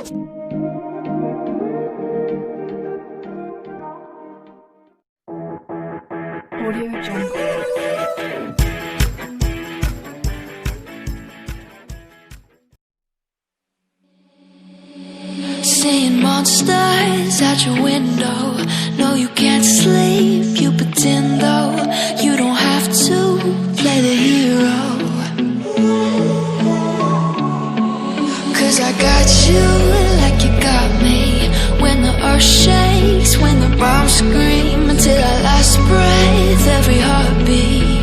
Audio Jungle. Seeing monsters at your window. No, you can't sleep, you pretend though. You don't have to play the hero. Cause I got you like you got me. When the earth shakes, when the bombs scream, until our last breath, every heartbeat.